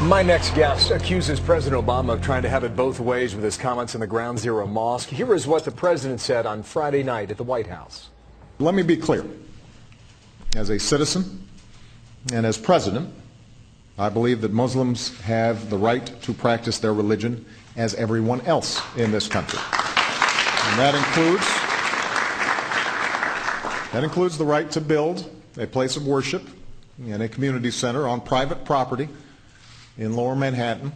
My next guest accuses President Obama of trying to have it both ways with his comments in the Ground Zero Mosque. Here is what the president said on Friday night at the White House. Let me be clear. As a citizen and as president, I believe that Muslims have the right to practice their religion as everyone else in this country. And that includes the right to build a place of worship in a community center on private property in Lower Manhattan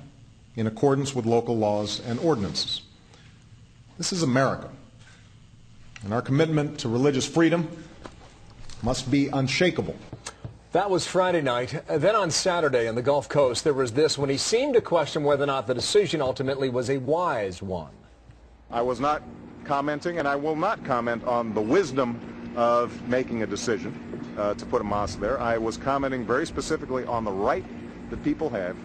in accordance with local laws and ordinances. This is America, and our commitment to religious freedom must be unshakable. That was Friday night. Then on Saturday on the Gulf Coast, there was this when he seemed to question whether or not the decision ultimately was a wise one. I was not commenting, and I will not comment on the wisdom of making a decision to put a mosque there. I was commenting very specifically on the right that people have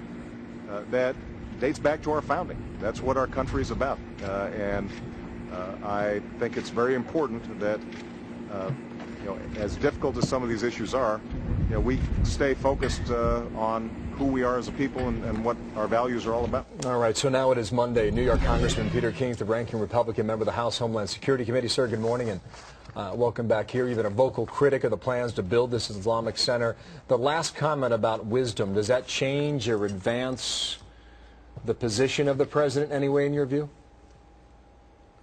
that dates back to our founding. That's what our country is about. And I think it's very important that, as difficult as some of these issues are, we stay focused on who we are as a people and what our values are all about. All right, so now it is Monday. New York Congressman Peter King is the ranking Republican member of the House Homeland Security Committee. Sir, good morning, and welcome back here. You've been a vocal critic of the plans to build this Islamic center. The last comment about wisdom, does that change or advance the position of the president anyway, in your view?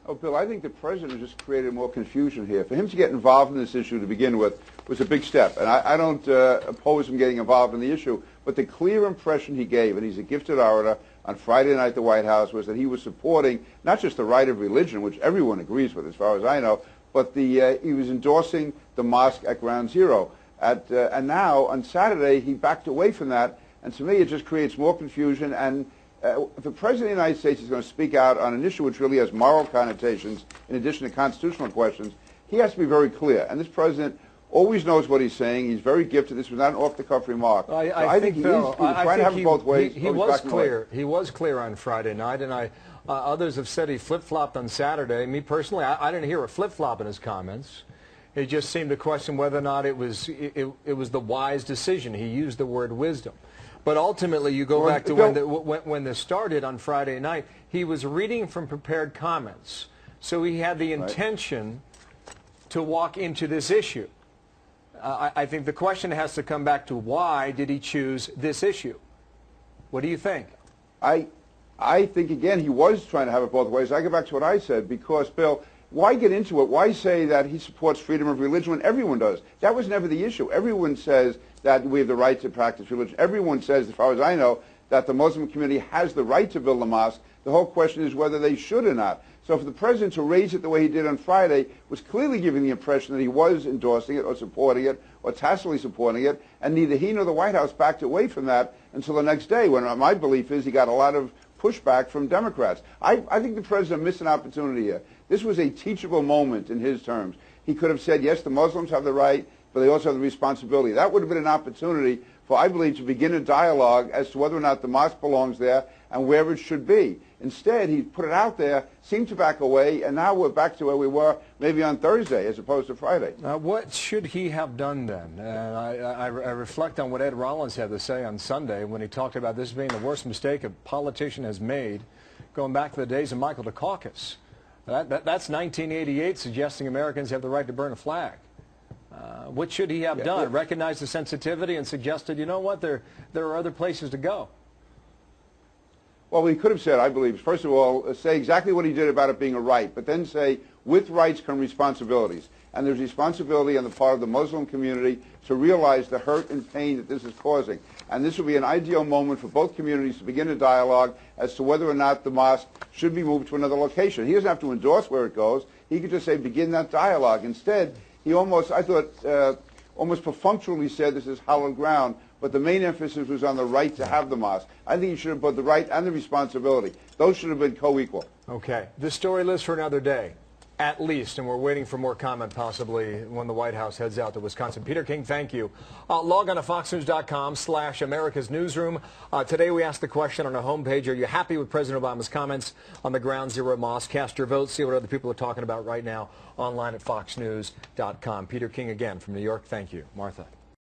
Oh, Bill, I think the president just created more confusion here. For him to get involved in this issue to begin with was a big step. And I don't oppose him getting involved in the issue, but the clear impression he gave, and he's a gifted orator, on Friday night at the White House, was that he was supporting not just the right of religion, which everyone agrees with as far as I know, but he was endorsing the mosque at Ground Zero. And now, on Saturday, he backed away from that. And to me, it just creates more confusion. And if the President of the United States is going to speak out on an issue which really has moral connotations, in addition to constitutional questions, he has to be very clear. And this President always knows what he's saying. He's very gifted. This was not an off-the-cuff remark. I think he was trying to have it both ways. He was clear. He was clear on Friday night, and others have said he flip-flopped on Saturday. Me personally, I didn't hear a flip-flop in his comments. It just seemed to question whether or not it was the wise decision. He used the word wisdom. But ultimately, you go back to when this started on Friday night, he was reading from prepared comments. So he had the intention to walk into this issue. I think the question has to come back to why did he choose this issue? What do you think? I think, again, he was trying to have it both ways. I go back to what I said, because, Bill, why get into it? Why say that he supports freedom of religion when everyone does? That was never the issue. Everyone says that we have the right to practice religion. Everyone says, as far as I know, that the Muslim community has the right to build a mosque. The whole question is whether they should or not. So for the president to raise it the way he did on Friday was clearly giving the impression that he was endorsing it or supporting it or tacitly supporting it, and neither he nor the White House backed away from that until the next day, when my belief is he got a lot of pushback from Democrats. I think the president missed an opportunity here. This was a teachable moment in his terms. He could have said, yes, the Muslims have the right, but they also have the responsibility. That would have been an opportunity for, I believe, to begin a dialogue as to whether or not the mosque belongs there and where it should be. Instead, he put it out there, seemed to back away, and now we're back to where we were maybe on Thursday as opposed to Friday. What should he have done then? I reflect on what Ed Rollins had to say on Sunday when he talked about this being the worst mistake a politician has made, going back to the days of Michael Dukakis. That's 1988, suggesting Americans have the right to burn a flag. What should he have done? Recognize the sensitivity and suggested, you know what, there are other places to go. Well, what he could have said, I believe, first of all, say exactly what he did about it being a right, but then say, with rights come responsibilities. And there's responsibility on the part of the Muslim community to realize the hurt and pain that this is causing. And this would be an ideal moment for both communities to begin a dialogue as to whether or not the mosque should be moved to another location. He doesn't have to endorse where it goes. He could just say, begin that dialogue. Instead, he almost, I thought, almost perfunctorily said this is hallowed ground, but the main emphasis was on the right to have the mosque. I think he should have put the right and the responsibility. Those should have been co-equal. Okay. This story lives for another day, at least, and we're waiting for more comment possibly when the White House heads out to Wisconsin. Peter King, thank you. Log on to foxnews.com/America's Newsroom. Today we asked the question on our homepage, are you happy with President Obama's comments on the Ground Zero Mosque? Cast your vote, see what other people are talking about right now online at foxnews.com. Peter King again from New York. Thank you. Martha.